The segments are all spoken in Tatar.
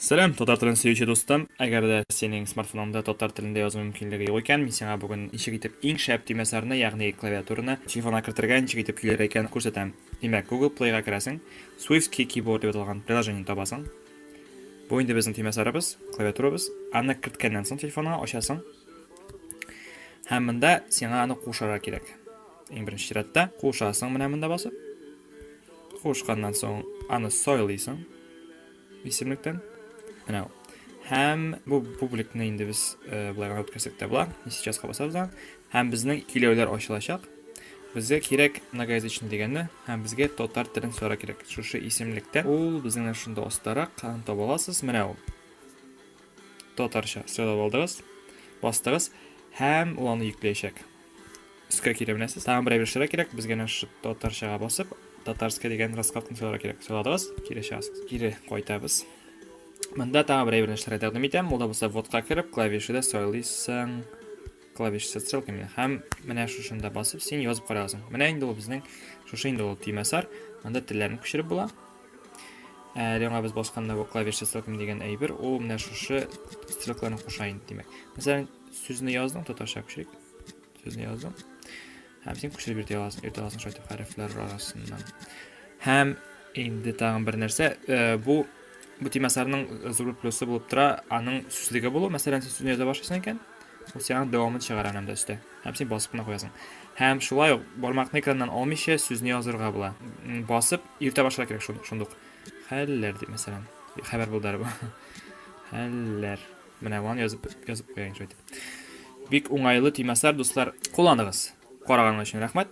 Selam, Tatar tilini sevuvchi do'stim. Agarda sening smartfoningda Tatar tilida yozuv mumkinligi yo'q ekan, men senga bugun ishga yetib eng shart temasarini, ya'ni klaviaturani telefonga kiritilgancha yetib kelar ekan ko'rsataman. Demak, Google Play ga kirasing, Swift Key Keyboard deb atalgan приложение topasan. Bu endi bizning temaslarimiz, klaviaturamiz. Ani kiritgandan so'ng telefonga ochasing. Hamda senga ani qo'shish kerak. Eng birinchi sharatda qo'shasing, mana bunda bosib. Qo'shgandan so'ng ani soylaysan. Isimlikdan. Mana ham bu publikni endi biz bularga o'tkazsak da bo'lar. Сейчас qabasabizdan ham bizning kilolar oshilashaq. Bizga kerak nagazichni deganda ham bizga Tatar tilini so'ra kerak. Shu ismlikda u bizning shunda ostaroq topa olasiz. Mana u. Tatarcha so'rab oldingiz. Bosdingiz ham ularni yuklashak. Sizga kerak bilasiz. Tamam bir ishlar kerak. Bizga shu Tatarchaga bosib, Tatarska degan raskatni so'ra kerak. So'radingiz, kelishasiz. Geri qaytamiz. Bunda tamam bir ishlar taqdim etaman. Unda bo'lsa vodka kirib, klavishida so'ylaysan. Klavishda strelkami ham mana shunda bosib sen yozib qo'yasan. Mana endi u bizning endi u temasar. Bunda tillarni ko'chirib bo'la. Yana biz bosqanda bu klavishda strelkami degan aybir, u mana shu strelkalarni qo'shayin demak. Masalan, so'zni yozdim, Tatarcha ko'chirib. So'zni yozdim. Ham sen qo'shirib ertalasini shu harflar orasidan. Ham endi tag'in bir narsa, bu temaslarning zurur plussi bo'lib tura, aning sustligi bo'lib, masalan, siz so'zni yoza boshlasan ekan, u senga davomini chiqaradi hamda ustida. Ham sen bosib qo'yasan. Ham shulay barmoqni ekrandan olmishi so'zni yozirga bo'ladi. Bosib yurta boshlash kerak shundoq. Hallar deb masalan, xabar bo'ldi bu. Hallar. Mana buni yozib qo'ying shu. Bek o'ng'ayli temaslar do'stlar, qo'llanig'iz. Qaraganingiz uchun rahmat.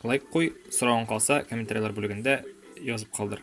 Like qo'y, so'rag'ing qolsa kommentariylar bo'lagida yozib qoldir.